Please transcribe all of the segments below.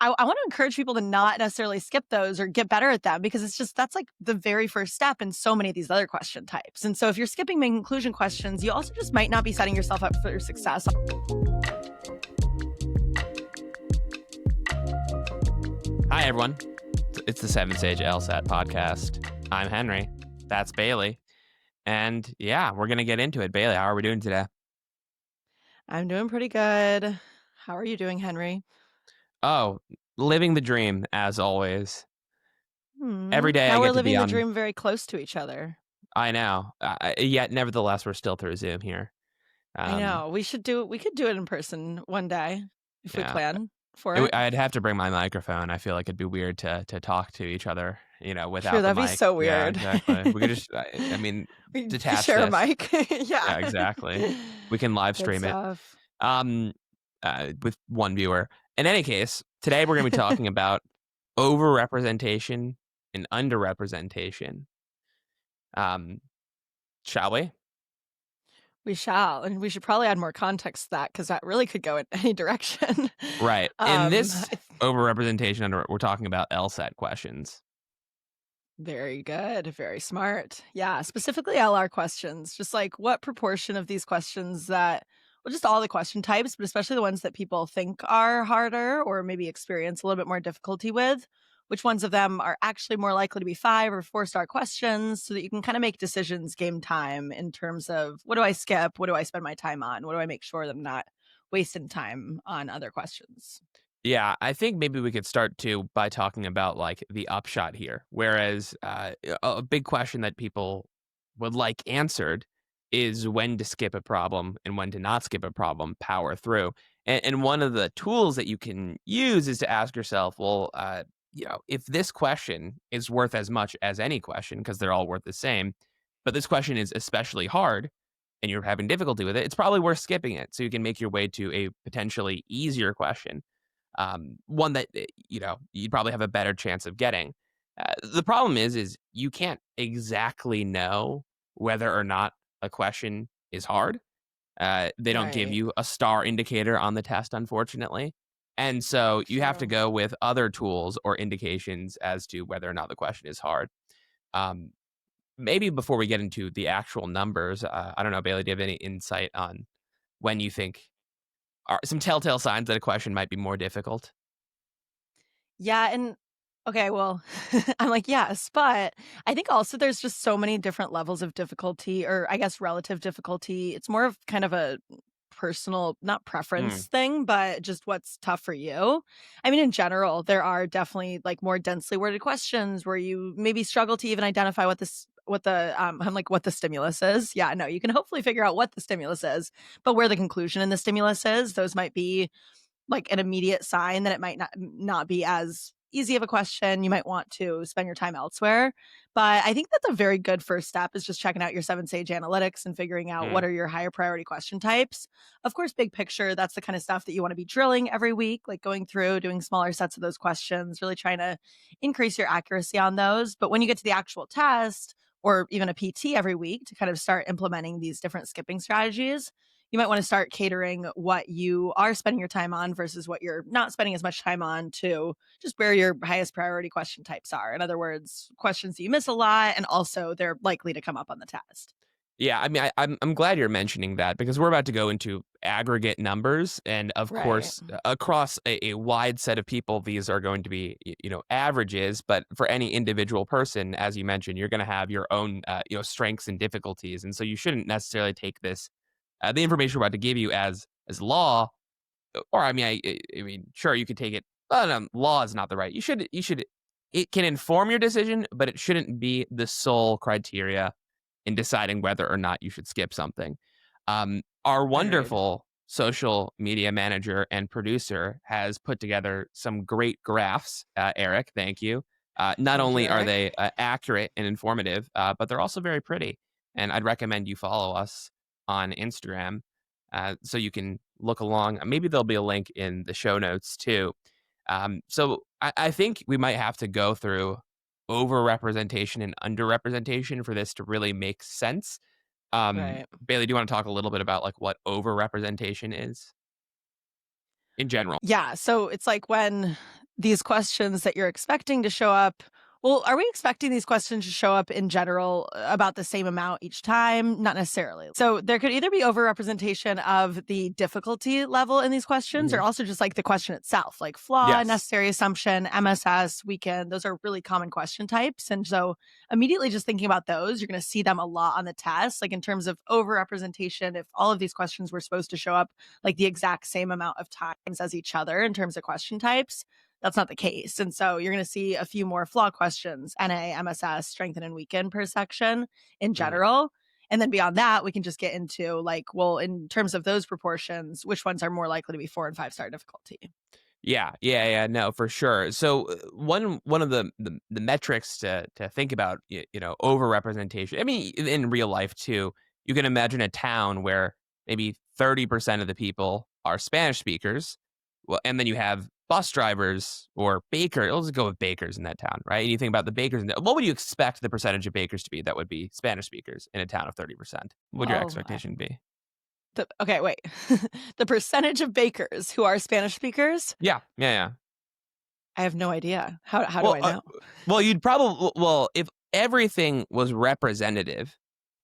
I want to encourage people to not necessarily skip those or get better at them because it's just that's like the very first step in so many of these other question types. And so if you're skipping main conclusion questions, you also just might not be setting yourself up for success. Hi, everyone. It's the 7-Stage LSAT podcast. I'm Henry. That's Bailey. And yeah, we're going to get into it. Bailey, how are we doing today? I'm doing pretty good. How are you doing, Henry? Oh, living the dream, as always. Every day I Now we're get to be living the on. dream very close to each other. I know. Yet, nevertheless, we're still through Zoom here. I Um, know. We could do it in person one day if we yeah. plan for it. I'd have to bring my microphone. I feel like it'd be weird to talk to each other, True, without the that'd be mic. so Yeah, weird. exactly. We could just, I mean, We detach share a this. mic. Yeah. Yeah, exactly. We can live Good stream it. stuff. With one viewer. In any case, today we're going to be talking about overrepresentation and underrepresentation. Shall we? We shall, and we should probably add more context to that because that really could go in any direction. Right. In Um, this overrepresentation, we're talking about LSAT questions. Very good, very smart. Yeah, specifically LR questions, just like what proportion of these questions that, well, just all the question types, but especially the ones that people think are harder or maybe experience a little bit more difficulty with, which ones of them are actually more likely to be 5 or 4 star questions so that you can kind of make decisions game time in terms of what do I skip? What do I spend my time on? What do I make sure that I'm not wasting time on other questions? Yeah, I think maybe we could start too by talking about like the upshot here. Whereas a big question that people would like answered is when to skip a problem and when to not skip a problem, power through. And one of the tools that you can use is to ask yourself, well, if this question is worth as much as any question, because they're all worth the same, but this question is especially hard and you're having difficulty with it, it's probably worth skipping it so you can make your way to a potentially easier question, one that you'd probably have a better chance of getting. The problem is you can't exactly know whether or not a question is hard. They don't give Right. you a star indicator on the test, unfortunately, and so you have to True. go with other tools or indications as to whether or not the question is hard. Um, Maybe before we get into the actual numbers, I don't know, Bailey, do you have any insight on when you think are some telltale signs that a question might be more difficult? Yeah, and okay, well, I'm like, yes, but I think also there's just so many different levels of difficulty or I guess relative difficulty. It's more of kind of a personal, not Hmm. preference thing, but just what's tough for you. I mean, in general, there are definitely like more densely worded questions where you maybe struggle to even identify what the I'm like what the stimulus is. Yeah, no, you can hopefully figure out what the stimulus is, but where the conclusion in the stimulus is, those might be like an immediate sign that it might not be as easy of a question. You might want to spend your time elsewhere. But I think that's a very good first step is just checking out your 7 Sage analytics and figuring out Hmm. what are your higher priority question types. Of course, big picture, that's the kind of stuff that you want to be drilling every week, like going through, doing smaller sets of those questions, really trying to increase your accuracy on those. But when you get to the actual test, or even a PT every week to kind of start implementing these different skipping strategies, you might want to start catering what you are spending your time on versus what you're not spending as much time on to just where your highest priority question types are. In other words, questions that you miss a lot and also they're likely to come up on the test. Yeah, I mean, I'm glad you're mentioning that because we're about to go into aggregate numbers, and of Right. course, across a wide set of people, these are going to be averages. But for any individual person, as you mentioned, you're going to have your own strengths and difficulties, and so you shouldn't necessarily take this the information we're about to give you as law. Or I mean, sure, you could take it. Law is not the right. You should. It can inform your decision, but it shouldn't be the sole criteria in deciding whether or not you should skip something. Our Agreed. wonderful social media manager and producer has put together some great graphs. Eric, thank you. Not Thank you, only are Eric. they accurate and informative, but they're also very pretty. And I'd recommend you follow us on Instagram so you can look along. Maybe there'll be a link in the show notes too. So I think we might have to go through overrepresentation and underrepresentation for this to really make sense. Right. Bailey, do you want to talk a little bit about like what overrepresentation is in general? Yeah, so it's like when these questions that you're expecting to show up, well, are we expecting these questions to show up in general about the same amount each time? Not necessarily. So there could either be overrepresentation of the difficulty level in these questions or Mhm. also just like the question itself, like flaw, Yes. necessary assumption, MSS, weekend. Those are really common question types. And so immediately just thinking about those, you're going to see them a lot on the test, like in terms of overrepresentation. If all of these questions were supposed to show up like the exact same amount of times as each other in terms of question types, that's not the case. And so you're going to see a few more flaw questions, NA, MSS, strengthen and weaken per section in Mm. general. And then beyond that, we can just get into like, well, in terms of those proportions, which ones are more likely to be 4 and 5 star difficulty? Yeah, no, for sure. So one of the metrics to think about, overrepresentation. I mean, in real life too, you can imagine a town where maybe 30% of the people are Spanish speakers, well, and then you have bus drivers or baker. Let's go with bakers in that town, right? And you think about the bakers. What would you expect the percentage of bakers to be that would be Spanish speakers in a town of 30%? What would your Well, expectation be? okay, wait. The percentage of bakers who are Spanish speakers, Yeah. I have no idea. How do Well, I know? you'd probably if everything was representative,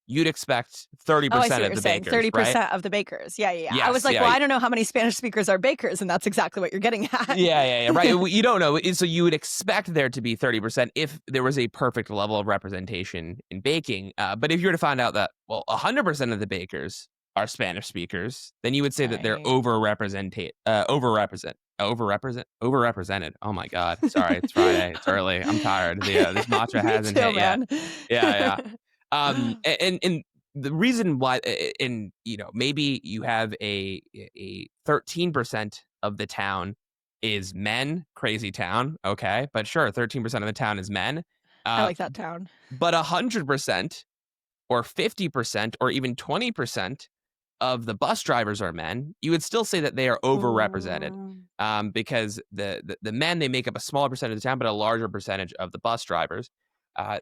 you'd expect Oh, I see 30% what of you're the saying. bakers, right? 30% of the bakers. Yeah. I was Yes, like, yeah, well, I don't know how many Spanish speakers are bakers, and that's exactly what you're getting at. yeah, right. You don't know, so you would expect there to be 30% if there was a perfect level of representation in baking. But if you were to find out that 100% of the bakers are Spanish speakers, then you would say that they're Right. overrepresented. Oh my God, sorry, it's Friday, it's early, I'm tired. This matcha Me hasn't too, hit yet. man. Yeah. And the reason why, and maybe you have a 13% of the town is men, crazy town, okay, but sure, 13% of the town is men, I uh, like that town. but 100% or 50% or even 20% of the bus drivers are men, you would still say that they are overrepresented, Mm. because the men, they make up a smaller percentage of the town, but a larger percentage of the bus drivers.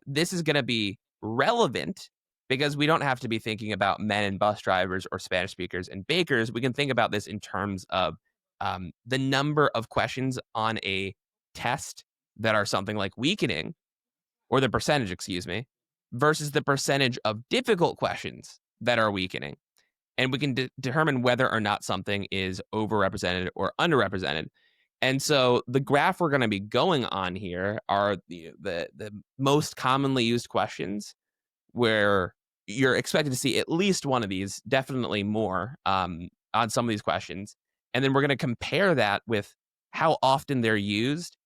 This is going to be relevant because we don't have to be thinking about men and bus drivers or Spanish speakers and bakers. We can think about this in terms of the number of questions on a test that are something like weakening, or the percentage, excuse me, versus the percentage of difficult questions that are weakening. And we can determine whether or not something is overrepresented or underrepresented. And so the graph we're going to be going on here are the most commonly used questions, where you're expected to see at least one of these, definitely more, on some of these questions. And then we're going to compare that with how often they're used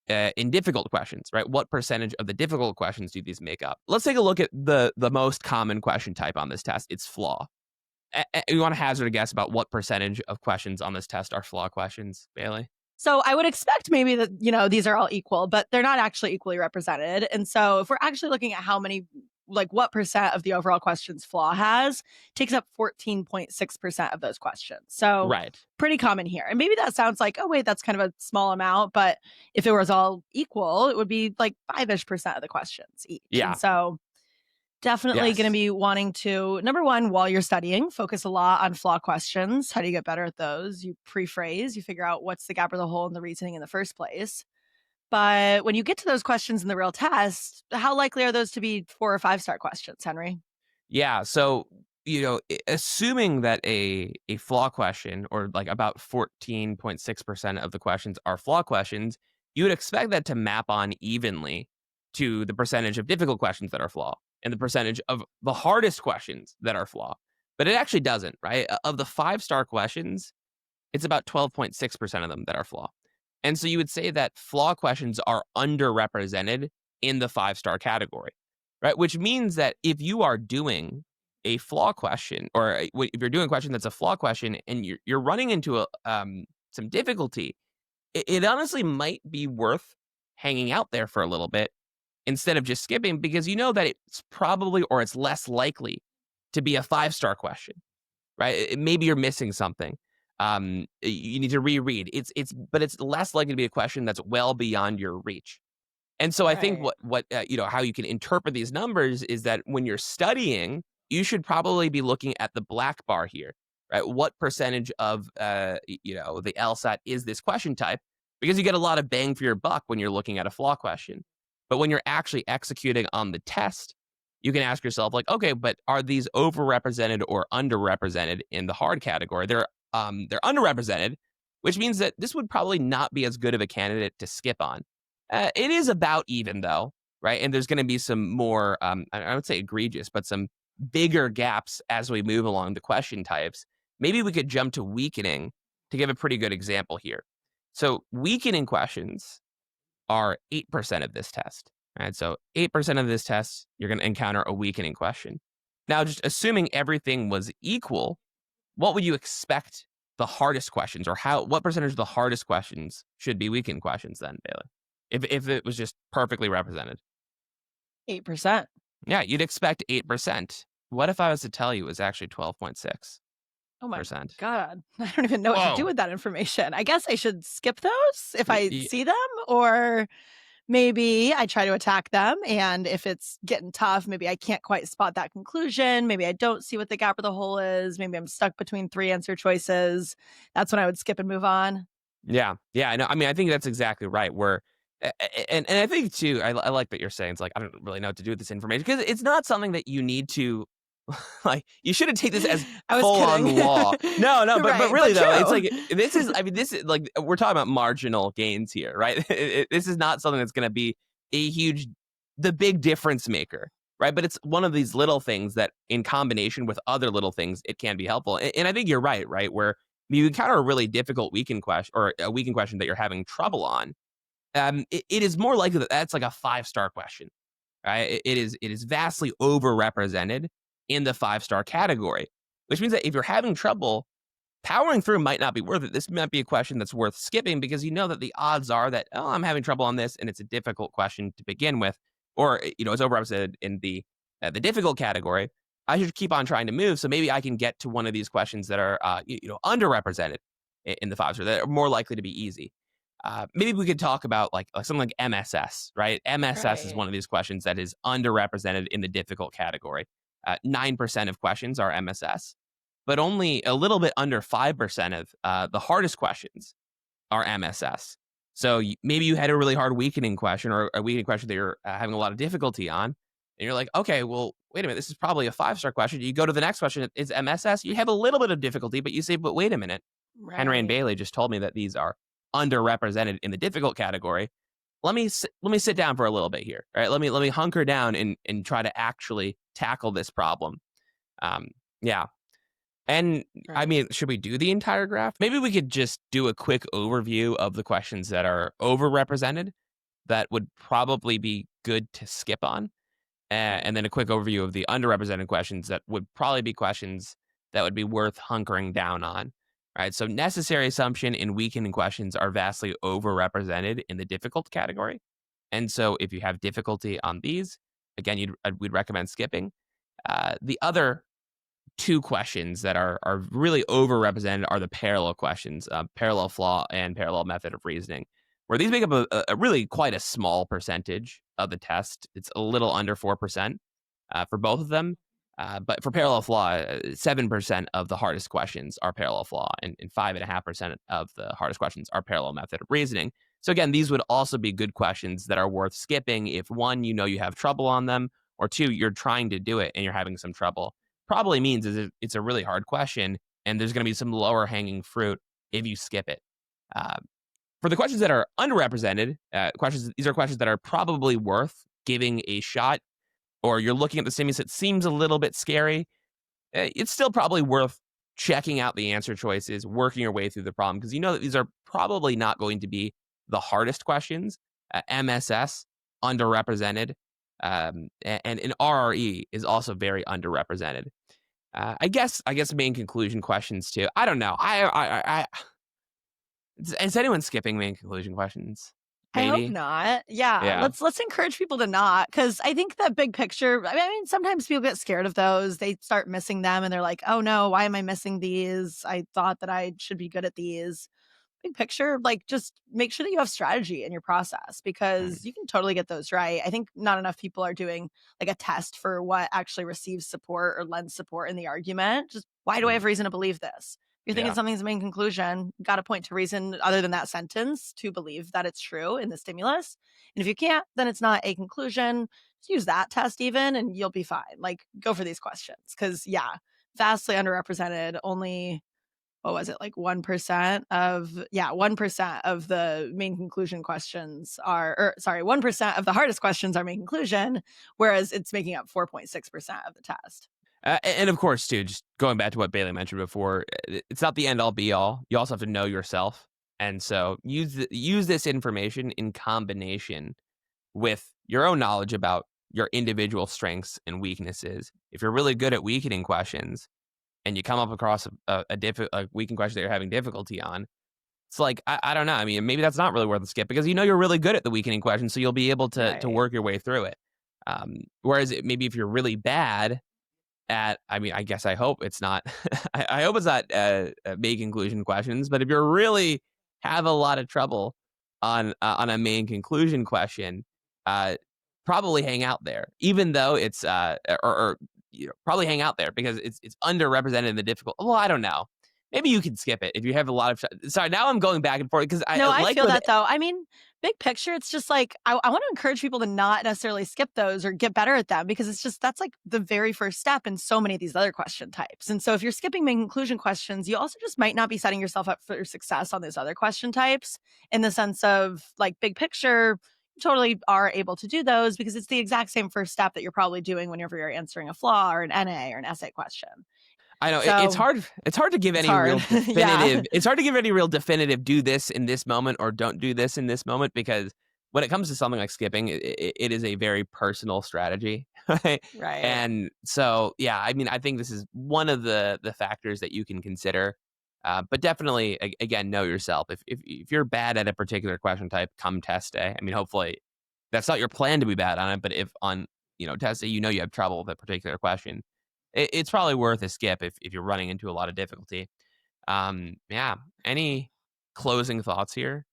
in difficult questions, right? What percentage of the difficult questions do these make up? Let's take a look at the most common question type on this test. It's flaw. You want to hazard a guess about what percentage of questions on this test are flaw questions, Bailey? So I would expect maybe that, these are all equal, but they're not actually equally represented. And so if we're actually looking at how many, like what percent of the overall questions flaw has, takes up 14.6% of those questions. So Right. pretty common here. And maybe that sounds like, oh, wait, that's kind of a small amount. But if it was all equal, it would be like 5-ish% of the questions each. And Yeah. so definitely going to Yes. be wanting to, number one, while you're studying, focus a lot on flaw questions. How do you get better at those? You pre-phrase, you figure out what's the gap or the hole in the reasoning in the first place. But when you get to those questions in the real test, how likely are those to be 4 or 5 star questions, Henry? Yeah. So, assuming that a flaw question, or like about 14.6% of the questions are flaw questions, you would expect that to map on evenly to the percentage of difficult questions that are flaw and the percentage of the hardest questions that are flaw. But it actually doesn't, right? Of the 5-star questions, it's about 12.6% of them that are flaw. And so you would say that flaw questions are underrepresented in the 5-star category, right? Which means that if you are doing a flaw question, or if you're doing a question that's a flaw question and you're running into some difficulty, it honestly might be worth hanging out there for a little bit instead of just skipping, because you know that it's probably, or it's less likely to be a 5-star question, right? Maybe you're missing something. You need to reread. But it's less likely to be a question that's well beyond your reach. And so I think Right. how you can interpret these numbers is that when you're studying, you should probably be looking at the black bar here, right? What percentage of the LSAT is this question type? because you get a lot of bang for your buck when you're looking at a flaw question. But when you're actually executing on the test, you can ask yourself, like, okay, but are these overrepresented or underrepresented in the hard category? They're underrepresented, which means that this would probably not be as good of a candidate to skip on. It is about even though, right? And there's going to be some more, I would say egregious, but some bigger gaps as we move along the question types. Maybe we could jump to weakening to give a pretty good example here. So weakening questions are 8% of this test. Right? So 8% of this test, you're going to encounter a weakening question. Now, just assuming everything was equal, what would you expect the hardest questions, or what percentage of the hardest questions should be weakened questions then, Bailey? If it was just perfectly represented. 8%. Yeah, you'd expect 8%. What if I was to tell you it was actually 12.6%? Oh my god. I don't even know what to do Whoa. with that information. I guess I should skip those if Y- I y- see them, or maybe I try to attack them, and if it's getting tough, maybe I can't quite spot that conclusion, maybe I don't see what the gap or the hole is, maybe I'm stuck between 3 answer choices. That's when I would skip and move on. Yeah. Yeah. No, I mean, I think that's exactly right. And I think too, I like that you're saying it's like, I don't really know what to do with this information because it's not something that you need to like, you shouldn't take this as I was full on kidding. law. No, no, but Right, really but though, it's true. like, I mean, this is like, we're talking about marginal gains here, right? This is not something that's going to be the big difference maker. Right. But it's one of these little things that in combination with other little things, it can be helpful. And I think you're right, right? Where you encounter a really difficult weekend question or a weekend question that you're having trouble on, it is more likely that that's like a 5-star question, right? It is vastly overrepresented in the 5-star category, which means that if you're having trouble, powering through might not be worth it. This might be a question that's worth skipping because you know that the odds are that, oh, I'm having trouble on this, and it's a difficult question to begin with, or it's overrepresented in the difficult category. I should keep on trying to move, so maybe I can get to one of these questions that are underrepresented in the 5-star that are more likely to be easy. Maybe we could talk about like something like MSS, right? MSS is Right. one of these questions that is underrepresented in the difficult category. 9% of questions are MSS, but only a little bit under 5% of the hardest questions are MSS. So maybe you had a really hard weakening question or a weakening question that you're having a lot of difficulty on. And you're like, okay, well, wait a minute. This is probably a 5-star question. You go to the next question. It's MSS. You have a little bit of difficulty, but you say, but wait a minute. Henry and Right. Bailey just told me that these are underrepresented in the difficult category. Let me sit down for a little bit here. All right. Let me hunker down and try to actually tackle this problem. Um, yeah. And I Right. mean, should we do the entire graph? Maybe we could just do a quick overview of the questions that are overrepresented that would probably be good to skip on. And Right. then a quick overview of the underrepresented questions that would probably be questions that would be worth hunkering down on. Right. So necessary assumption and weakening questions are vastly overrepresented in the difficult category. And so if you have difficulty on these, again, we'd recommend skipping. The other 2 questions that are really overrepresented are the parallel questions, parallel flaw and parallel method of reasoning, where these make up a really quite a small percentage of the test. It's a little under 4% for both of them. But for parallel flaw, 7% of the hardest questions are parallel flaw, and 5.5% of the hardest questions are parallel method of reasoning. So again, these would also be good questions that are worth skipping if one, you have trouble on them, or two, you're trying to do it and you're having some trouble. Probably means is it's a really hard question, and there's going to be some lower hanging fruit if you skip it. Uh, for the questions that are underrepresented, these are questions that are probably worth giving a shot, or you're looking at the stimulus, it seems a little bit scary. It's still probably worth checking out the answer choices, working your way through the problem, because you know that these are probably not going to be the hardest questions. MSS, underrepresented, and an RRE is also very underrepresented. I guess main conclusion questions too. I don't know. Is anyone skipping main conclusion questions? I hope Maybe. not. Yeah, Yeah. let's encourage people to not, because I think that big picture. I mean, sometimes people get scared of those. They start missing them, and they're like, "Oh no, why am I missing these? I thought that I should be good at these." Big picture, like, just make sure that you have strategy in your process, Right. because you can totally get those right. I think not enough people are doing like a test for what actually receives support or lends support in the argument. Just, why do I Mm. have reason to believe this? You're thinking Yeah. something's a main conclusion, got to point to reason other than that sentence to believe that it's true in the stimulus. And if you can't, then it's not a conclusion. Just use that test even and you'll be fine. Like, go for these questions. Cause yeah, vastly underrepresented. Only, what was it, like 1% of, yeah, 1% of the main conclusion questions are, or sorry, 1% of the hardest questions are main conclusion, whereas it's making up 4.6% of the test. And of course, too, just going back to what Bailey mentioned before, it's not the end all be all. You also have to know yourself, and so use this information in combination with your own knowledge about your individual strengths and weaknesses. If you're really good at weakening questions, and you come up across a weakening question that you're having difficulty on, it's like I don't know. I mean, maybe that's not really worth a skip because you know you're really good at the weakening question, so you'll be able to Right. work your way through it. Whereas maybe if you're really bad at I mean, I guess I hope it's not I hope it's not, main conclusion questions, but if you really have a lot of trouble on a main conclusion question, uh, probably hang out there, even though it's, or, you know, probably hang out there because it's underrepresented in the difficult well, I don't know. Maybe you can skip it if you have a lot of sorry, now I'm going back and forth because I No, I like feel with that though. I mean, big picture, it's just like I want to encourage people to not necessarily skip those or get better at them because it's just that's like the very first step in so many of these other question types. And so if you're skipping main conclusion questions, you also just might not be setting yourself up for success on those other question types in the sense of like big picture. You totally are able to do those because it's the exact same first step that you're probably doing whenever you're answering a flaw or an NA or an essay question. I know it's So hard. It's hard to give it's any real hard. Yeah. definitive. It's hard to give any real definitive. Do this in this moment, or don't do this in this moment, because when it comes to something like skipping, it is a very personal strategy, right? Right. And so, yeah, I mean, I think this is one of the factors that you can consider. But definitely, again, know yourself. If you're bad at a particular question type, come test day. I mean, hopefully, that's not your plan to be bad on it. But if on test day, you know you have trouble with a particular question, it's probably worth a skip if you're running into a lot of difficulty. Yeah. Any closing thoughts here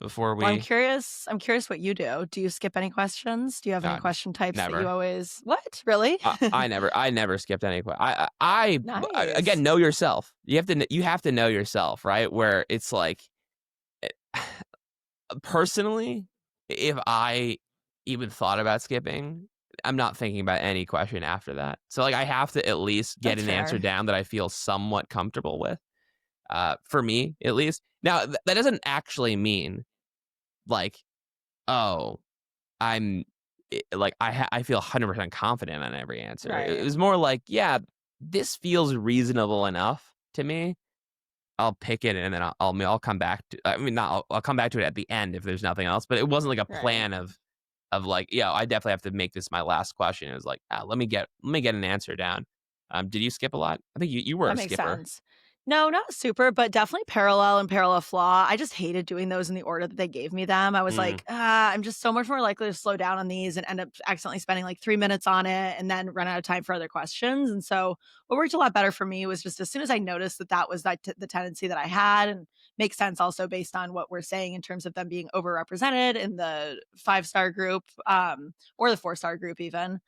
before Well, we? I'm curious what you do. Do you skip any questions? Do you have any Uh, question types that you Never. always What? Really? I never skipped any. Again, Nice. know yourself. You have to know yourself, right? Where it's like, eh, personally, if I even thought about skipping, I'm not thinking about any question after that. So like, I have to at least get That's an answer fair. down that I feel somewhat comfortable with. For me at least. Now that doesn't actually mean like, oh, I'm like I feel 100% confident on every answer. It Right. was more like, yeah, this feels reasonable enough to me. I'll pick it and then I'll come back to. I mean, not I'll come back to it at the end if there's nothing else. But it wasn't like a Right. plan of like, yeah, I definitely have to make this my last question. It was like, let me get an answer down. Did you skip a lot? I think you were That a makes skipper. sense. No, not super, but definitely parallel and parallel flaw. I just hated doing those in the order that they gave me them. I was Mm, like, I'm just so much more likely to slow down on these and end up accidentally spending like 3 minutes on it and then run out of time for other questions. And so, what worked a lot better for me was just as soon as I noticed that that was the tendency that I had, and makes sense also based on what we're saying in terms of them being overrepresented in the 5-star group or the 4-star group, even.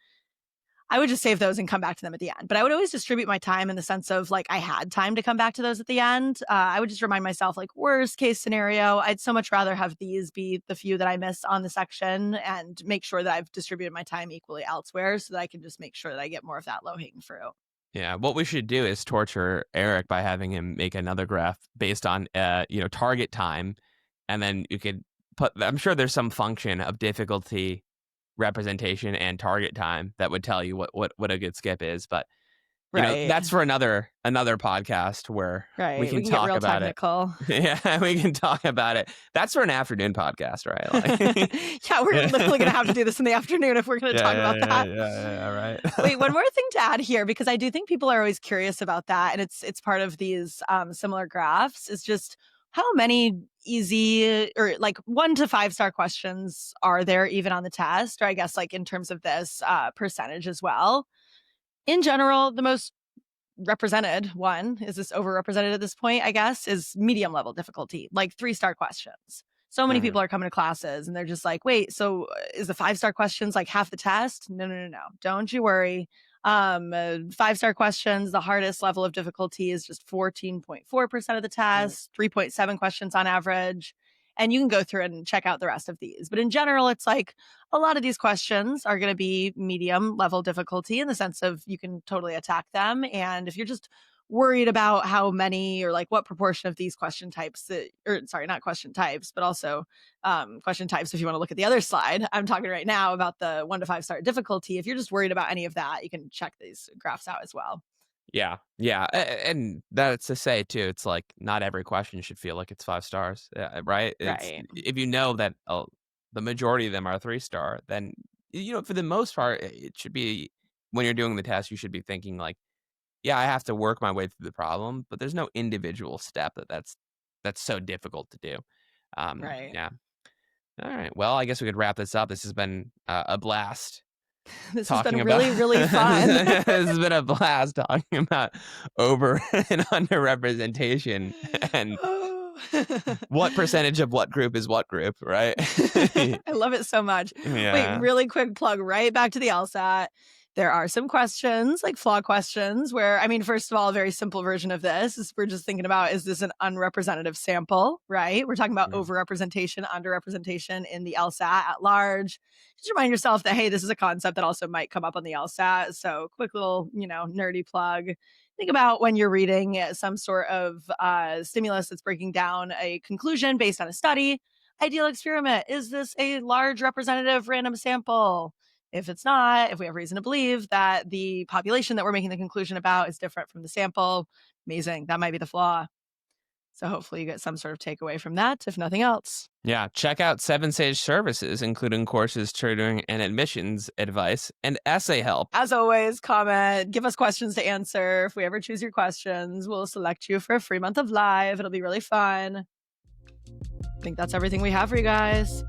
I would just save those and come back to them at the end. But I would always distribute my time in the sense of like I had time to come back to those at the end. I would just remind myself, like, worst case scenario, I'd so much rather have these be the few that I miss on the section and make sure that I've distributed my time equally elsewhere so that I can just make sure that I get more of that low hanging fruit. yeah, what we should do is torture Eric by having him make another graph based on target time, and then you could put. I'm sure there's some function of difficulty representation and target time that would tell you what a good skip is. But Right. that's for another podcast where we Right. We can can get talk real about it. technical. Yeah, we can talk about it. That's for an afternoon podcast, right? Like, Yeah, we're yeah, literally going to have to do this in the afternoon if we're going to yeah, talk yeah, about yeah, that. yeah, yeah, Wait, right. one more thing to add here because I do think people are always curious about that, and it's part of these similar graphs. Is just how many easy or like 1 to 5-star questions are there even on the test, or I guess like in terms of this percentage as well. In general, the most represented one is this overrepresented at this point, I guess, is medium level difficulty, like 3-star questions. So many Mhm. people are coming to classes and they're just like, wait, so is the 5-star questions like half the test? No, no, no, no. Don't you worry. 5-star questions, the hardest level of difficulty is just 14.4% of the test, 3.7 questions on average. And you can go through and check out the rest of these. But in general, it's like a lot of these questions are going to be medium level difficulty in the sense of you can totally attack them. And if you're just worried about how many or like what proportion of these question types or sorry, not question types, but also question types, if you want to look at the other slide, I'm talking right now about the 1 to 5 star difficulty. If you're just worried about any of that, you can check these graphs out as well. Yeah, yeah, and that's to say too, it's like not every question should feel like it's 5 stars, right? It's Right. if you know that, the majority of them are 3-star, then, for the most part, it should be when you're doing the test, you should be thinking like, "Yeah, I have to work my way through the problem," but there's no individual step that's so difficult to do. Right. Yeah. Alright, well, I guess we could wrap this up. This has been, a blast. This has Talking been about really, really fun. this has been a blast talking about over and underrepresentation and Oh. what percentage of what group is what group, right? I love it so much. Wait, Yeah. really quick plug right back to the LSAT. There are some questions, like flaw questions, where, I mean, first of all, a very simple version of this is we're just thinking about, is this an unrepresentative sample, right? We're talking about Mm. overrepresentation, underrepresentation in the LSAT at large. Just remind yourself that, hey, this is a concept that also might come up on the LSAT. So, quick little, nerdy plug. Think about when you're reading some sort of stimulus that's breaking down a conclusion based on a study. Ideal experiment. Is this a large representative random sample? If it's not, if we have reason to believe that the population that we're making the conclusion about is different from the sample, amazing. That might be the flaw. So hopefully you get some sort of takeaway from that, if nothing else. Yeah, check out 7 Sage services, including courses, tutoring, and admissions advice, and essay help. As always, comment, give us questions to answer. If we ever choose your questions, we'll select you for a free month of live. It'll be really fun. I think that's everything we have for you guys.